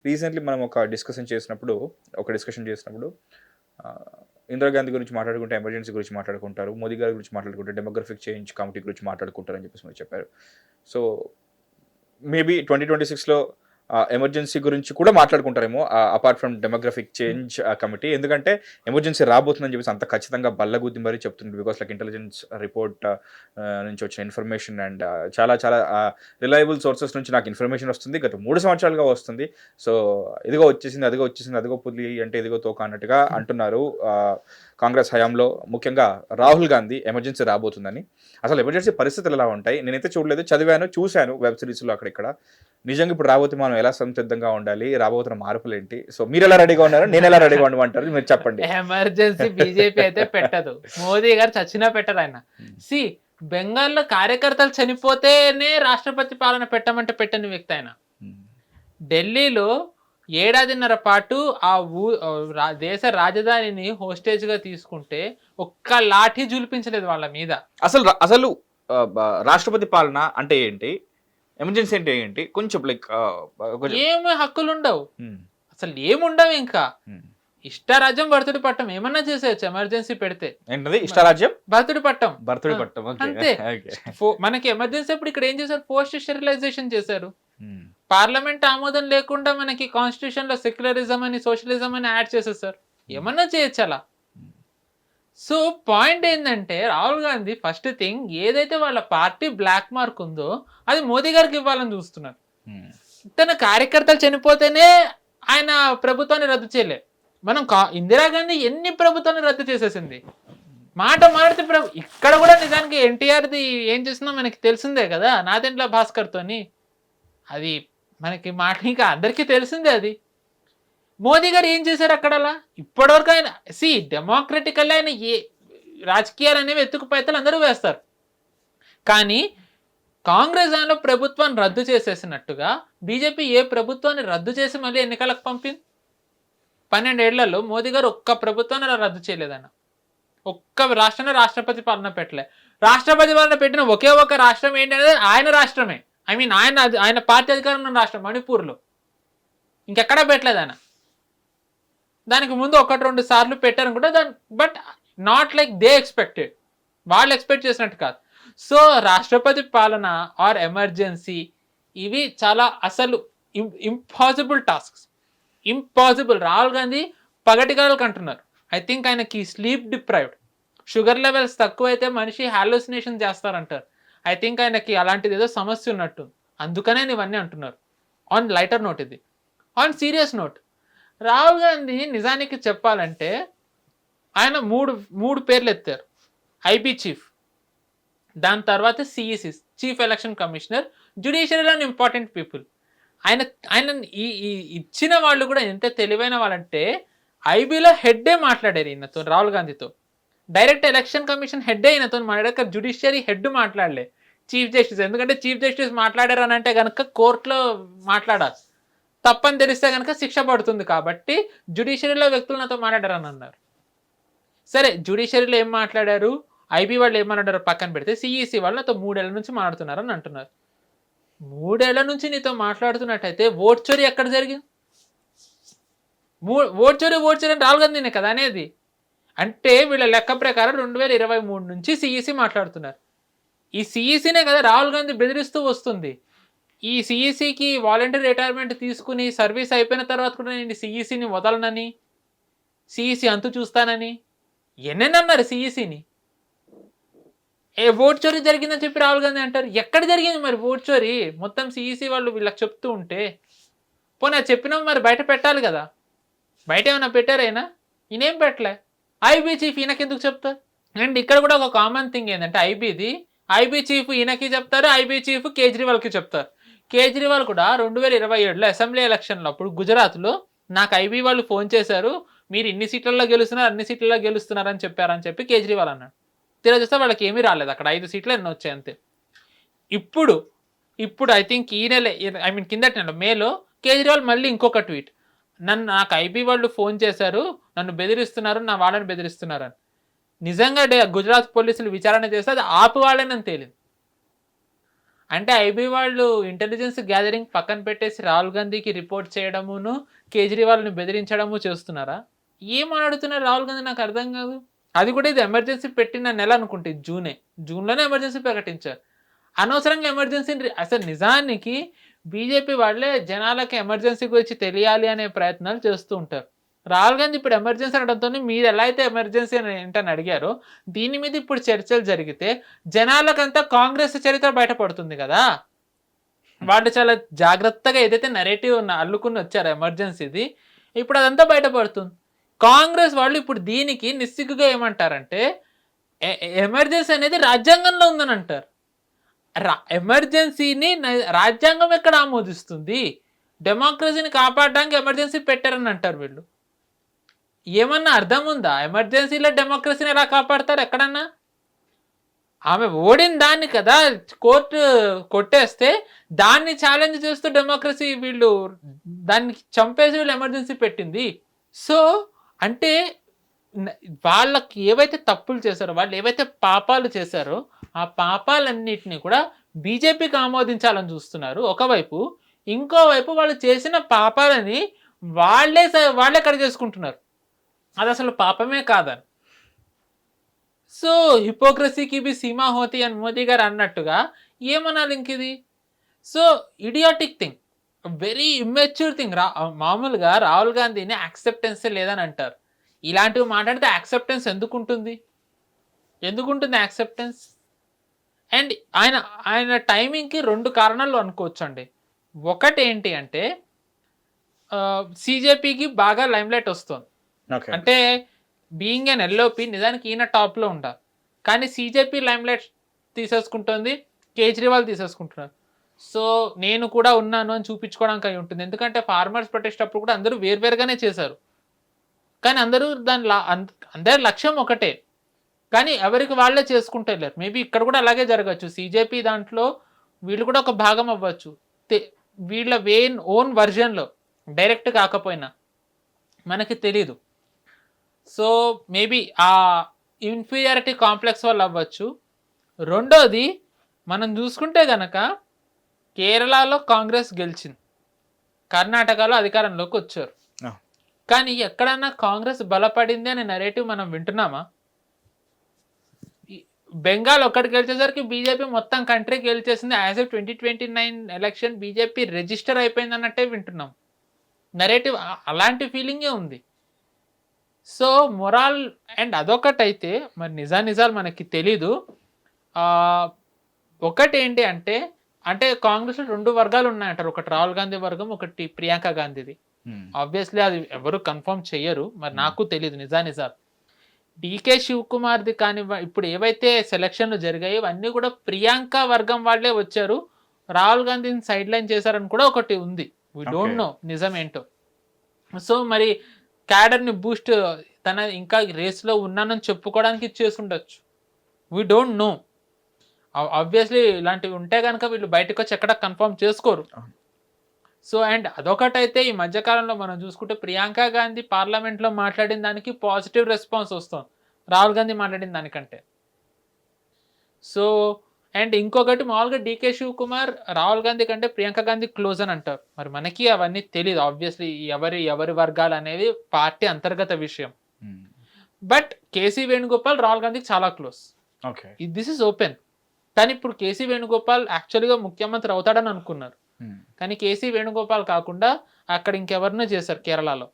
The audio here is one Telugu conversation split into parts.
రీసెంట్లీ మనం ఒక డిస్కషన్ చేసినప్పుడు ఇందిరాగాంధీ గురించి మాట్లాడుకుంటే ఎమర్జెన్సీ గురించి మాట్లాడుకుంటారు, మోదీ గారి గురించి మాట్లాడుకుంటే డెమోగ్రఫిక్ చేంజ్ కమిటీ గురించి మాట్లాడుకుంటారు అని చెప్పేసి మీరు చెప్పారు. సో మేబీ 2026లో ఎమర్జెన్సీ గురించి కూడా మాట్లాడుకుంటారేమో apart from demographic change committee. ఎందుకంటే ఎమర్జెన్సీ రాబోతుందని చెప్పేసి అంత ఖచ్చితంగా బల్లగుద్ది మరీ చెప్తుంది. బికాస్ లైక్ ఇంటెలిజెన్స్ రిపోర్ట్ నుంచి వచ్చిన ఇన్ఫర్మేషన్ అండ్ చాలా చాలా రిలయబుల్ సోర్సెస్ నుంచి నాకు ఇన్ఫర్మేషన్ వస్తుంది. గత 3 సంవత్సరాలుగా వస్తుంది. సో ఇదిగో వచ్చేసింది, అదిగో పులి అంటే ఇదిగో తోక అన్నట్టుగా అంటున్నారు. కాంగ్రెస్ హయాంలో ముఖ్యంగా రాహుల్ గాంధీ ఎమర్జెన్సీ రాబోతుందని. అసలు ఎమర్జెన్సీ పరిస్థితులు ఎలా ఉంటాయి? నేనైతే చూడలేదు, చూశాను వెబ్ సిరీస్లో అక్కడిక్కడ. నిజంగా ఇప్పుడు రాబోతే మనం ఎలా సంసిద్ధంగా ఉండాలి, రాబోతున్న మార్పులు ఏంటి? సో మీరు ఎలా రెడీగా ఉన్నారు, నేను ఎలా రెడీగా ఉండమంటారు, మీరు చెప్పండి. ఎమర్జెన్సీ బీజేపీ అయితే పెట్టదు, మోదీ గారు చచ్చినా పెట్టరు. ఆయన బెంగాల్లో కార్యకర్తలు చనిపోతేనే రాష్ట్రపతి పాలన పెట్టమంటే పెట్టని వ్యక్తి ఆయన. ఢిల్లీలో 1.5 పాటు దేశ రాజధానిని హోస్టేజ్ గా తీసుకుంటే ఒక్క లాఠీ జులిపించలేదు వాళ్ళ మీద. అసలు రాష్ట్రపతి పాలన అంటే ఏంటి, ఎమర్జెన్సీ అంటే ఏంటి, కొంచెం లైక్ ఏమి హక్కులు ఉండవు, అసలు ఏముండవు. ఇంకా ఇష్టారాజ్యం భర్తుడి పట్టం ఏమన్నా చేసేయచ్చు ఎమర్జెన్సీ పెడితే. ఏంటది ఇష్టారాజ్యం? భర్తుడి పట్టం అంతే. మనకి ఎమర్జెన్సీ ఇప్పుడు ఇక్కడ ఏం చేశారు, పోస్ట్ స్టెరిలైజేషన్ చేశారు. పార్లమెంట్ ఆమోదం లేకుండా మనకి కాన్స్టిట్యూషన్ లో సెక్యులరిజం అని సోషలిజం అని యాడ్ చేసేసారు. ఏమన్నా చేయొచ్చు అలా. సో పాయింట్ ఏంటంటే రాహుల్ గాంధీ ఫస్ట్ థింగ్ ఏదైతే వాళ్ళ పార్టీ బ్లాక్ మార్క్ ఉందో అది మోదీ గారికి ఇవ్వాలని చూస్తున్నారు. తన కార్యకర్తలు చనిపోతేనే ఆయన ప్రభుత్వాన్ని రద్దు చేయలే. మనం ఇందిరాగాంధీ ఎన్ని ప్రభుత్వాన్ని రద్దు చేసేసింది. మాట్లాడితే ఇక్కడ కూడా నిజానికి ఎన్టీఆర్ది ఏం చేసినా మనకి తెలిసిందే కదా, నాదెండ్ల భాస్కర్తోని. అది మనకి ఇంకా అందరికీ తెలిసిందే. అది మోదీ గారు ఏం చేశారు అక్కడలా ఇప్పటివరకు? ఆయన డెమోక్రటికల్ ఆయన ఏ రాజకీయాలు అనేవి ఎత్తుకుపోయితే అందరూ వేస్తారు. కానీ కాంగ్రెస్ దానిలో ప్రభుత్వాన్ని రద్దు చేసేసినట్టుగా బీజేపీ ఏ ప్రభుత్వాన్ని రద్దు చేసి మళ్ళీ ఎన్నికలకు పంపింది? 12 ఏళ్లలో మోదీ గారు ఒక్క ప్రభుత్వాన్ని అలా రద్దు చేయలేదన్న. ఒక్క రాష్ట్రంలో రాష్ట్రపతి పాలన పెట్టలే. రాష్ట్రపతి పాలన పెట్టిన ఒకే ఒక రాష్ట్రం ఏంటనేది ఆయన రాష్ట్రమే. ఆయన పార్టీ అధికారం ఉన్న రాష్ట్రం మణిపూర్లో. ఇంకెక్కడా పెట్టలేదు ఆయన. దానికి ముందు 1-2 సార్లు పెట్టారనుకుంటే but not like they expected, వాళ్ళు ఎక్స్పెక్ట్ చేసినట్టు కాదు. సో రాష్ట్రపతి పాలన ఆర్ ఎమర్జెన్సీ ఇవి చాలా అసలు impossible tasks. Impossible. Rahul Gandhi పగటికాలకు అంటున్నారు. ఐ థింక్ ఆయనకి స్లీప్ డిప్రైవ్డ్, షుగర్ లెవెల్స్ తక్కువైతే మనిషి హాలోసినేషన్ చేస్తారంటారు. ఐ థింక్ ఆయనకి అలాంటిది ఏదో సమస్య ఉన్నట్టు, అందుకనే ఇవన్నీ అంటున్నారు. ఆన్ లైటర్ నోట్ ఇది. On serious note, Rahul Gandhi నిజానికి చెప్పాలంటే ఆయన మూడు పేర్లు ఎత్తారు. ఐబీ చీఫ్, దాని తర్వాత సిఈసి చీఫ్ ఎలక్షన్ కమిషనర్, జ్యుడిషియరీలోని ఇంపార్టెంట్ పీపుల్. ఆయన ఈ ఇచ్చిన వాళ్ళు కూడా ఎంత తెలివైన వాళ్ళంటే ఐబీలో హెడ్డే మాట్లాడారు ఈయనతో, రాహుల్ గాంధీతో. డైరెక్ట్ ఎలక్షన్ కమిషన్ హెడ్డే ఈయనతో మాట్లాడాక జ్యుడిషియరీ హెడ్ మాట్లాడలే, చీఫ్ జస్టిస్. ఎందుకంటే చీఫ్ జస్టిస్ మాట్లాడారు అని అంటే కనుక కోర్టులో మాట్లాడాలి, తప్పని తెలిస్తే కనుక శిక్ష పడుతుంది. కాబట్టి జ్యుడిషియరీలో వ్యక్తులు నాతో మాట్లాడారని అన్నారు. సరే, జ్యుడిషియరీలో ఏం మాట్లాడారు, ఐబీ వాళ్ళు ఏం మాట్లాడారు పక్కన పెడితే, సిఈసి వాళ్ళు నాతో 3 ఏళ్ల నుంచి మాట్లాడుతున్నారని అంటున్నారు. 3 ఏళ్ల నుంచి నీతో మాట్లాడుతున్నట్టయితే ఓట్ చోరీ ఎక్కడ జరిగింది? ఓట్ చోరీ అని రాహుల్ గాంధీనే కదా అనేది. అంటే వీళ్ళ లెక్క ప్రకారం 2023 నుంచి సిఈసి మాట్లాడుతున్నారు. ఈ సిఈసినే కదా రాహుల్ గాంధీ బెదిరిస్తూ వస్తుంది. ఈ సిఈసికి వాలంటీర్ రిటైర్మెంట్ తీసుకుని సర్వీస్ అయిపోయిన తర్వాత కూడా నేను సిఈసిని వదలనని, సిఈసి అంతు చూస్తానని ఎన్నెన్నన్నారు సిఈసిని. ఓట్ చోరీ జరిగిందని చెప్పి రాహుల్ గాంధీ అంటారు. ఎక్కడ జరిగింది మరి ఓట్ చోరీ? మొత్తం సిఈసి వాళ్ళు వీళ్ళకి చెప్తూ ఉంటే పోనీ చెప్పినాం, మరి బయట పెట్టాలి కదా. బయట ఏమైనా పెట్టారైనా? ఈయనేం పెట్టలే. ఐబీ చీఫ్ ఈయనకెందుకు చెప్తారు? అండ్ ఇక్కడ కూడా ఒక కామన్ థింగ్ ఏంటంటే ఐబీ చీఫ్ ఈయనకి చెప్తారు, ఐబీ చీఫ్ కేజ్రీవాల్కి చెప్తారు. కేజ్రీవాల్ కూడా 2027లో అసెంబ్లీ ఎలక్షన్లో అప్పుడు గుజరాత్లో నాకు ఐబీ వాళ్ళు ఫోన్ చేశారు, మీరు ఇన్ని సీట్లలో గెలుస్తున్నారు, అన్ని సీట్లలో గెలుస్తున్నారని చెప్పారని చెప్పి కేజ్రీవాల్ అన్నాడు. తీరా చూస్తే వాళ్ళకి ఏమీ రాలేదు, అక్కడ 5 సీట్లు ఎన్నో వచ్చాయి అంతే. ఇప్పుడు ఐ థింక్ ఈ నెల కిందటి నెల మేలో కేజ్రీవాల్ మళ్ళీ ఇంకొక ట్వీట్, నాకు ఐబీ వాళ్ళు ఫోన్ చేశారు, నన్ను బెదిరిస్తున్నారు, నా వాళ్ళని బెదిరిస్తున్నారు అని. నిజంగా గుజరాత్ పోలీసులు విచారణ చేస్తే అది ఆపు వాళ్ళని తేలింది. అంటే ఐబీ వాళ్ళు ఇంటెలిజెన్స్ గ్యాదరింగ్ పక్కన పెట్టేసి రాహుల్ గాంధీకి రిపోర్ట్ చేయడమును కేజ్రీవాల్ని బెదిరించడము చేస్తున్నారా? ఏం మాట్లాడుతున్నారు రాహుల్ గాంధీ నాకు అర్థం కాదు. అది కూడా ఇది ఎమర్జెన్సీ పెట్టిన నెల అనుకుంటే జూన్లోనే ఎమర్జెన్సీ ప్రకటించారు. అనవసరంగా ఎమర్జెన్సీని అసలు నిజానికి బీజేపీ వాళ్ళే జనాలకి ఎమర్జెన్సీ గురించి తెలియాలి అనే ప్రయత్నాలు చేస్తూ ఉంటారు. రాహుల్ గాంధీ ఇప్పుడు ఎమర్జెన్సీ అనడంతో మీరు ఎలా అయితే ఎమర్జెన్సీ అని ఏంటని అడిగారో దీని మీద ఇప్పుడు చర్చలు జరిగితే జనాలకంతా కాంగ్రెస్ చరిత్ర బయటపడుతుంది కదా. వాళ్ళు చాలా జాగ్రత్తగా ఏదైతే నెరేటివ్ అల్లుకుని వచ్చారో ఎమర్జెన్సీది, ఇప్పుడు అదంతా బయటపడుతుంది. కాంగ్రెస్ వాళ్ళు ఇప్పుడు దీనికి నిస్సిగ్గుగా ఏమంటారంటే ఎమర్జెన్సీ అనేది రాజ్యాంగంలో ఉందని అంటారు. ఎమర్జెన్సీని రాజ్యాంగం ఎక్కడ ఆమోదిస్తుంది? డెమోక్రసీని కాపాడడానికి ఎమర్జెన్సీ పెట్టారని అంటారు వీళ్ళు. ఏమన్నా అర్థం ఉందా? ఎమర్జెన్సీలో డెమోక్రసీని ఎలా కాపాడతారు ఎక్కడన్నా? ఆమె ఓడిన దాన్ని కదా కోర్టు కొట్టేస్తే దాన్ని ఛాలెంజ్ చేస్తూ డెమోక్రసీ వీళ్ళు దాన్ని చంపేసి వీళ్ళు ఎమర్జెన్సీ పెట్టింది. సో అంటే వాళ్ళకి ఏవైతే తప్పులు చేశారో, వాళ్ళు ఏవైతే పాపాలు చేశారో ఆ పాపాలన్నిటినీ కూడా బీజేపీకి ఆమోదించాలని చూస్తున్నారు ఒకవైపు. ఇంకోవైపు వాళ్ళు చేసిన పాపాలని వాళ్ళే కడిగేసుకుంటున్నారు. అది అసలు పాపమే కాదని. సో హిపోక్రసీకి బి సీమా హోతి అని మోదీ గారు అన్నట్టుగా ఏమనాలి ఇంక ఇది? So idiotic thing, very immature thing. మామూలుగా రాహుల్ గాంధీని యాక్సెప్టెన్సే లేదని అంటారు. ఇలాంటివి మాట్లాడితే యాక్సెప్టెన్స్ ఎందుకుంటుంది యాక్సెప్టెన్స్? అండ్ ఆయన టైమింగ్కి 2 కారణాలు అనుకోవచ్చు అండి. ఒకటి ఏంటి అంటే సిజేపీకి బాగా లైమ్లైట్ వస్తుంది. అంటే బీయింగ్ అన్ ఎల్ఓపి నిజానికి ఈయన టాప్లో ఉండాలి, కానీ సిజేపీ లైమ్లైట్ తీసేసుకుంటుంది, కేజ్రీవాల్ తీసేసుకుంటున్నారు. సో నేను కూడా ఉన్నాను అని చూపించుకోవడానికి అయి ఉంటుంది. ఎందుకంటే ఫార్మర్స్ ప్రొటెస్ట్ అప్పుడు కూడా అందరూ వేరువేరుగానే చేశారు, కానీ అందరి లక్ష్యం ఒకటే, కానీ ఎవరికి వాళ్ళే చేసుకుంటూ వెళ్ళారు. మేబీ ఇక్కడ కూడా అలాగే జరగచ్చు. సిజేపీ దాంట్లో వీళ్ళు కూడా ఒక భాగం అవ్వచ్చు, వీళ్ళ ఓన్ వర్జన్లో డైరెక్ట్ కాకపోయినా మనకి తెలీదు. సో మేబీ ఆ ఇన్ఫీరియారిటీ కాంప్లెక్స్ వల్ల అవ్వచ్చు. రెండోది మనం చూసుకుంటే కనుక కేరళలో కాంగ్రెస్ గెలిచింది, కర్ణాటకలో అధికారంలోకి వచ్చారు, కానీ ఎక్కడన్నా కాంగ్రెస్ బలపడింది అనే నెరేటివ్ మనం వింటున్నామా? బెంగాల్ ఒక్కడికి గెలిచేసరికి బీజేపీ మొత్తం కంట్రీ గెలిచేసింది. As of 2029 election BJP register అయిపోయింది అన్నట్టే వింటున్నాం. నెరేటివ్ అలాంటి ఫీలింగే ఉంది. సో మొరాల్ అండ్ అదొకటైతే మరి నిజాలు మనకి తెలీదు. ఒకటి ఏంటి అంటే కాంగ్రెస్లో 2 వర్గాలు ఉన్నాయంటారు. ఒకటి రాహుల్ గాంధీ వర్గం, ఒకటి ప్రియాంక గాంధీది. ఆబ్వియస్లీ అది ఎవరు కన్ఫర్మ్ చెయ్యరు, మరి నాకు తెలియదు నిజాలు. డీకే శివకుమార్ది కానీ ఇప్పుడు ఏవైతే సెలక్షన్లు జరిగాయో అవన్నీ కూడా ప్రియాంక వర్గం వాళ్ళే వచ్చారు, రాహుల్ గాంధీని సైడ్ లైన్ చేశారని కూడా ఒకటి ఉంది. వీ డోంట్ నో నిజం ఏంటో. సో మరి క్యాడర్ని బూస్ట్ తన ఇంకా రేస్లో ఉన్నానని చెప్పుకోవడానికి చేసి ఉండొచ్చు, వీ డోంట్ నో. ఆబ్వియస్లీ ఇలాంటివి ఉంటే కనుక వీళ్ళు బయటకు వచ్చి ఎక్కడ కన్ఫర్మ్ చేసుకోరు. సో అండ్ అదొకటైతే ఈ మధ్యకాలంలో మనం చూసుకుంటే ప్రియాంక గాంధీ పార్లమెంట్లో మాట్లాడిన దానికి పాజిటివ్ రెస్పాన్స్ వస్తుంది రాహుల్ గాంధీ మాట్లాడిన దానికంటే. సో అండ్ ఇంకొకటి మామూలుగా డీకే శివకుమార్ రాహుల్ గాంధీ కంటే ప్రియాంక గాంధీ క్లోజ్ అని అంటారు. మరి మనకి అవన్నీ తెలియదు ఆబ్వియస్లీ, ఎవరి వర్గాలు అనేది పార్టీ అంతర్గత విషయం. బట్ కేసీ వేణుగోపాల్ రాహుల్ గాంధీకి చాలా క్లోజ్. This is open. కానీ ఇప్పుడు కేసీ వేణుగోపాల్ యాక్చువల్గా ముఖ్యమంత్రి అవుతాడని అనుకున్నారు, కానీ కేసీ వేణుగోపాల్ కాకుండా అక్కడ ఇంకెవరినో చేశారు కేరళలో.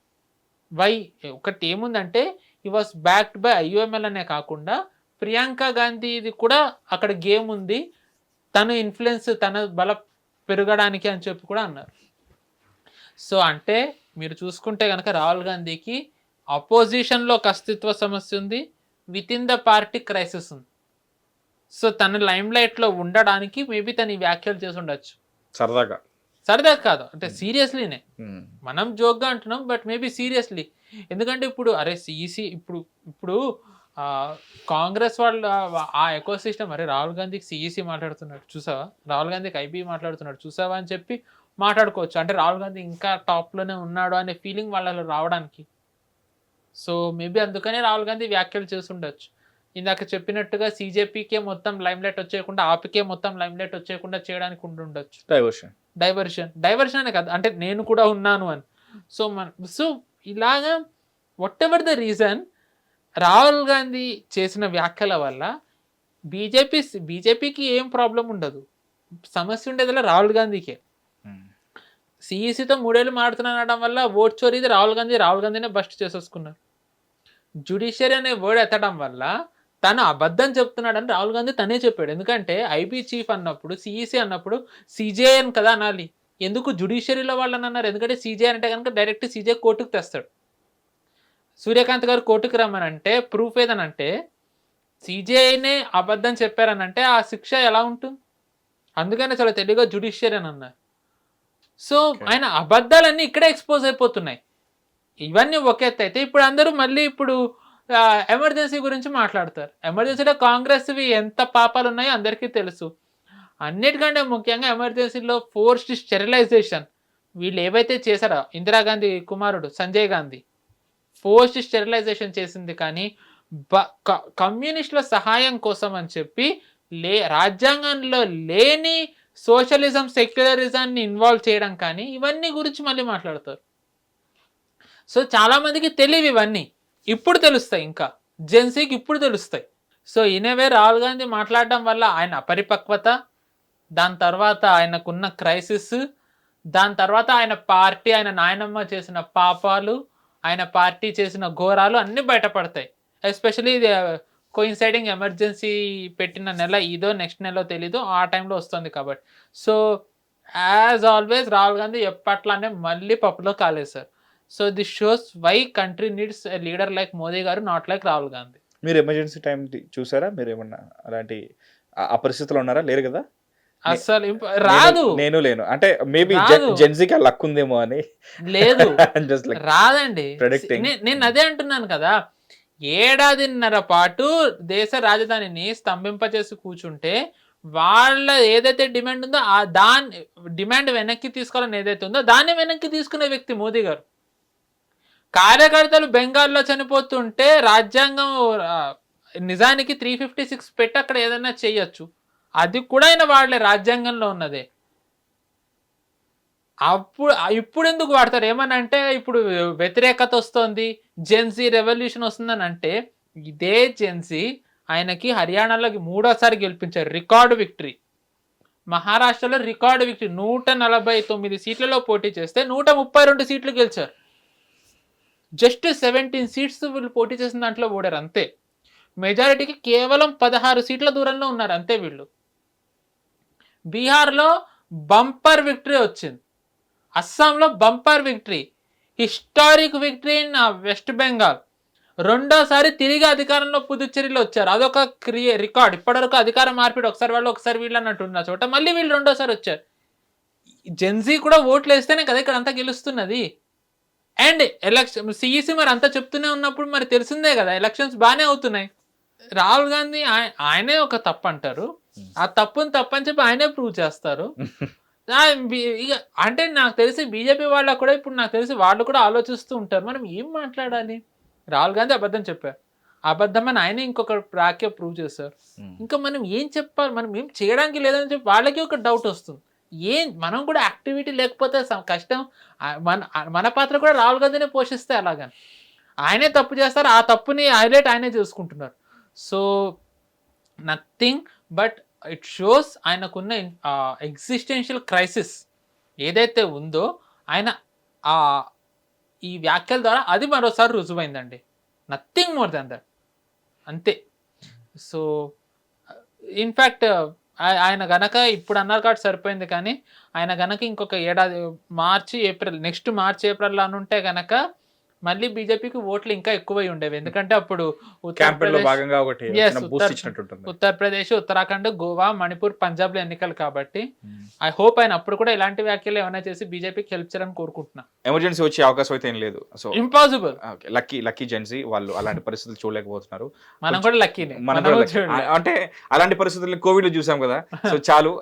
ఒకటి ఏముందంటే ఈ వాస్ బ్యాక్డ్ బై ఐయుఎంఎల్ అనే కాకుండా ప్రియాంక గాంధీది కూడా అక్కడ గేమ్ ఉంది, తను ఇన్ఫ్లుయెన్స్ తన బల పెరగడానికి అని చెప్పి కూడా అన్నారు. సో అంటే మీరు చూసుకుంటే కనుక రాహుల్ గాంధీకి అపోజిషన్లో ఒక అస్తిత్వ సమస్య ఉంది, with in the party crisis ఉంది. సో తన లైమ్ లైట్లో ఉండడానికి మేబీ తను ఈ వ్యాఖ్యలు చేసి ఉండొచ్చు. సరదాగా కాదు, అంటే సీరియస్లీనే. మనం జోక్గా అంటున్నాం, బట్ మేబీ సీరియస్లీ. ఎందుకంటే ఇప్పుడు సిఈసి ఇప్పుడు కాంగ్రెస్ వాళ్ళ ఆ ఎకో సిస్టమ్, రాహుల్ గాంధీకి సిఈసి మాట్లాడుతున్నాడు చూసావా, రాహుల్ గాంధీకి ఐబీ మాట్లాడుతున్నాడు చూసావా అని చెప్పి మాట్లాడుకోవచ్చు. అంటే రాహుల్ గాంధీ ఇంకా టాప్లోనే ఉన్నాడు అనే ఫీలింగ్ వాళ్ళలో రావడానికి. సో మేబీ అందుకనే రాహుల్ గాంధీ వ్యాఖ్యలు చేసి ఉండొచ్చు. ఇందాక చెప్పినట్టుగా సీజేపీకే మొత్తం లైమ్లైట్ వచ్చేయకుండా ఆపికే మొత్తం లైమ్లైట్ వచ్చేయకుండా చేయడానికి ఉండొచ్చు. డైవర్షన్ అనే కాదు, అంటే నేను కూడా ఉన్నాను అని. సో ఇలాగా what ever the reason, Rahul Gandhi చేసిన వ్యాఖ్యల వల్ల బీజేపీకి ఏం ప్రాబ్లం ఉండదు. సమస్య ఉండేదిలా రాహుల్ గాంధీకే. సిఈసితో 3 ఏళ్ళు మాడుతున్నానడం వల్ల ఓట్ చోరీది రాహుల్ గాంధీనే బస్ట్ చేసేసుకున్నారు. జ్యుడిషియరీ అనే వర్డ్ ఎత్తడం వల్ల తను అబద్ధం చెప్తున్నాడని రాహుల్ గాంధీ తనే చెప్పాడు. ఎందుకంటే ఐబీ చీఫ్ అన్నప్పుడు, సిఈసి అన్నప్పుడు సిజేఐ అని కదా అనాలి. ఎందుకు జ్యుడిషియరీలో వాళ్ళని అన్నారు? ఎందుకంటే సిజేఐ అంటే కనుక డైరెక్ట్ సిజే కోర్టుకు తెస్తాడు. సూర్యకాంత్ గారు కోర్టుకు రమ్మనంటే ప్రూఫ్ ఏదనంటే సిజేఐనే అబద్ధం చెప్పారనంటే ఆ శిక్ష ఎలా ఉంటుంది? అందుకనే చాలా తెలివిగా జ్యుడిషియరీ అని అన్నారు. సో ఆయన అబద్ధాలన్నీ ఇక్కడే ఎక్స్పోజ్ అయిపోతున్నాయి. ఇవన్నీ ఒక ఎత్తు అయితే ఇప్పుడు అందరూ మళ్ళీ ఇప్పుడు ఎమర్జెన్సీ గురించి మాట్లాడతారు. ఎమర్జెన్సీలో కాంగ్రెస్వి ఎంత పాపాలు ఉన్నాయో అందరికీ తెలుసు. అన్నిటికంటే ముఖ్యంగా ఎమర్జెన్సీలో ఫోర్స్డ్ స్టెరిలైజేషన్ వీళ్ళు ఏవైతే చేశారో, ఇందిరాగాంధీ కుమారుడు సంజయ్ గాంధీ ఫోర్స్డ్ స్టెరిలైజేషన్ చేసింది కానీ కమ్యూనిస్టుల సహాయం కోసం అని చెప్పి రాజ్యాంగంలో లేని సోషలిజం సెక్యులరిజాన్ని ఇన్వాల్వ్ చేయడం కానీ ఇవన్నీ గురించి మళ్ళీ మాట్లాడతారు. సో చాలా మందికి తెలియవు ఇవన్నీ, ఇప్పుడు తెలుస్తాయి, ఇంకా జెన్సీకి ఇప్పుడు తెలుస్తాయి. సో ఇనవే రాహుల్ గాంధీ మాట్లాడడం వల్ల ఆయన అపరిపక్వత, దాని తర్వాత ఆయనకున్న క్రైసిస్, దాని తర్వాత ఆయన పార్టీ, ఆయన నాయనమ్మ చేసిన పాపాలు, ఆయన పార్టీ చేసిన ఘోరాలు అన్నీ బయటపడతాయి. ఎస్పెషలీ ఇది కోయిన్సైడింగ్ ఎమర్జెన్సీ పెట్టిన నెల ఇదో నెక్స్ట్ నెలలో తెలీదు, ఆ టైంలో వస్తుంది కాబట్టి. So as always Rahul Gandhi ఎప్పట్లానే మళ్ళీ పప్పులో కాలేశారు. So this shows why country needs a leader like Modi garu, not like Rahul Gandhi. మీరు ఎమర్జెన్సీ టైం చూసారా? మీరు ఏమన్నా అలాంటి ఆ పరిస్థితుల్లో ఉన్నారా? లేరు కదా? అసలు రాదు. నేను లేను, అంటే మేబీ జెన్సీకి లక్ ఉందేమో అని. లేదు రాదండి. నేను అదే అంటున్నాను కదా, 1.5 ఏళ్ల పాటు దేశ రాజధానిని స్తంభింపచేసి కూర్చుంటే వాళ్ళ ఏదైతే డిమాండ్ ఉందో దాని డిమాండ్ వెనక్కి తీసుకోవాలని ఏదైతే ఉందో దాన్ని వెనక్కి తీసుకునే వ్యక్తి మోదీ గారు. కార్యకర్తలు బెంగాల్లో చనిపోతుంటే రాజ్యాంగం నిజానికి 356 పెట్టి అక్కడ ఏదైనా చేయొచ్చు, అది కూడా ఆయన వాళ్ళే రాజ్యాంగంలో ఉన్నదే. ఇప్పుడు ఎందుకు వాడతారు? ఏమనంటే ఇప్పుడు వ్యతిరేకత వస్తుంది, జెన్సీ రెవల్యూషన్ వస్తుందని అంటే, ఇదే జెన్సీ ఆయనకి హర్యానాలో 3వ గెలిపించారు, రికార్డు విక్టరీ. మహారాష్ట్రలో రికార్డు విక్టరీ, 149 సీట్లలో పోటీ చేస్తే 132 సీట్లు గెలిచారు. జస్ట్ 17 సీట్స్ వీళ్ళు పోటీ చేసిన దాంట్లో ఓడారు అంతే. మెజారిటీకి కేవలం 16 సీట్ల దూరంలో ఉన్నారు అంతే వీళ్ళు. బీహార్లో బంపర్ విక్టరీ వచ్చింది, అస్సాంలో bumper victory, historic victory in West Bengal. 2వసారి తిరిగి అధికారంలో పుదుచ్చేరిలో వచ్చారు, అదొక రికార్డ్. ఇప్పటివరకు అధికార మార్పిడి ఒకసారి వాళ్ళు ఒకసారి వీళ్ళు అన్నట్టు ఉన్న చోట మళ్ళీ వీళ్ళు 2వసారి వచ్చారు. జెన్సీ కూడా ఓట్లు వేస్తేనే కదా ఇక్కడ అంతా గెలుస్తున్నది. అండ్ ఎలక్షన్ సిఈసి మరి అంతా చెప్తూనే ఉన్నప్పుడు మరి తెలిసిందే కదా ఎలక్షన్స్ బాగానే అవుతున్నాయి. రాహుల్ గాంధీ ఆయనే ఒక తప్పు అంటారు, ఆ తప్పుని తప్పని చెప్పి ఆయనే ప్రూవ్ చేస్తారు. ఇక అంటే నాకు తెలిసి బీజేపీ వాళ్ళకు కూడా ఇప్పుడు నాకు తెలిసి వాళ్ళు కూడా ఆలోచిస్తూ ఉంటారు, మనం ఏం మాట్లాడాలి. రాహుల్ గాంధీ అబద్ధం చెప్పారు, అబద్ధం అని ఆయనే ఇంకొక వాక్య ప్రూవ్ చేశారు. ఇంకా మనం ఏం చెప్పాలి, మనం ఏం చేయడానికి లేదని చెప్పి వాళ్ళకి ఒక డౌట్ వస్తుంది. మనం కూడా యాక్టివిటీ లేకపోతే కష్టం. మన పాత్ర కూడా రాహుల్ గాంధీనే పోషిస్తే అలాగని ఆయనే తప్పు చేస్తారు, ఆ తప్పుని హైలైట్ ఆయనే చేసుకుంటున్నారు. So nothing but it shows ఆయనకున్న ఎగ్జిస్టెన్షియల్ క్రైసిస్ ఏదైతే ఉందో ఆయన ఈ వ్యాఖ్యల ద్వారా అది మరోసారి రుజువైందండి. నథింగ్ మోర్ దాన్ దట్, అంతే. సో ఇన్ఫ్యాక్ట్ ఆయన గనక ఇప్పుడు అన్నారు కాబట్టి సరిపోయింది, కానీ ఆయన గనక ఇంకొక ఏడాది నెక్స్ట్ మార్చి ఏప్రిల్ అనుంటే గనక మళ్ళీ బీజేపీకి ఓట్లు ఇంకా ఎక్కువై ఉండేవి. ఎందుకంటే అప్పుడు ఉత్తరప్రదేశ్, ఉత్తరాఖండ్, గోవా, మణిపూర్, పంజాబ్ లో ఎన్నికలు కాబట్టి ఐ హోప్ ఆయన అప్పుడు కూడా ఇలాంటి వ్యాఖ్యలు ఏమైనా చేసి బీజేపీకి హెల్ప్ చేయాలని కోరుకుంటున్నా. ఎమర్జెన్సీ వచ్చే అవకాశం అయితే ఏం లేదు, సో ఇంపాసిబుల్. లక్కీ జెన్సీ వాళ్ళు అలాంటి పరిస్థితులు చూడలేకపోతున్నారు. మనం కూడా లక్కీనే, అంటే అలాంటి పరిస్థితుల్లో కోవిడ్ లో చూసాం కదా. సో చాలు,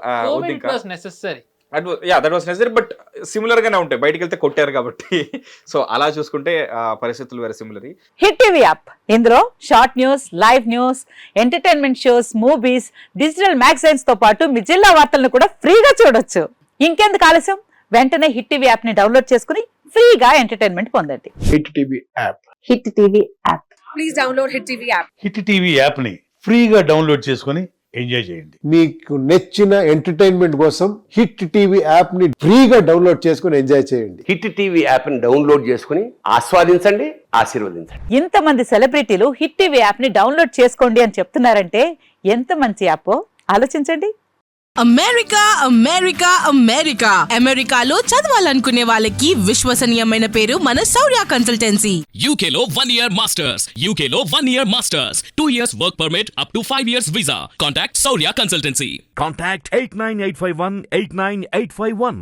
necessary that was necessary, but similar గానే ఉంటాయి. బయటికి వెళ్తే కొట్టారు కాబట్టి సో అలా చూసుకుంటే పరిస్థితులు వేరే సిమిలర్. హిట్ టీవీ యాప్, ఇందులో short news, live news, entertainment shows, movies, digital magazines తో పాటు మీ జిల్లా వార్తలను కూడా ఫ్రీగా చూడొచ్చు. ఇంకెందుకు ఆలస్యం, వెంటనే హిట్ టీవీ యాప్ ని డౌన్లోడ్ చేసుకుని ఫ్రీగా ఎంటర్టైన్మెంట్ పొందండి. Hit TV app. Hit TV app. Please download Hit TV app. Hit TV యాప్ని ఫ్రీగా డౌన్లోడ్ చేసుకొని ఎంజాయ్ చేయండి. మీకు నచ్చిన ఎంటర్టైన్మెంట్ కోసం హిట్ టీవీ యాప్ ని ఫ్రీగా డౌన్లోడ్ చేసుకుని ఎంజాయ్ చేయండి. హిట్ టీవీ యాప్ని డౌన్లోడ్ చేసుకుని ఆస్వాదించండి, ఆశీర్వదించండి. ఇంతమంది సెలబ్రిటీలు హిట్ టీవీ యాప్ ని డౌన్లోడ్ చేసుకోండి అని చెప్తున్నారంటే ఎంత మంచి యాప్ ఆలోచించండి. అమెరికా అమెరికా అమెరికా అమెరికాలో చదవాలనుకునే వాళ్ళకి విశ్వసనీయమైన పేరు మన శౌర్య కన్సల్టెన్సీ. UK లో 1 year masters, UK లో 1 year masters, 2 years work permit up to 5 years visa. Contact Saurya Consultancy. Contact 89851 89851.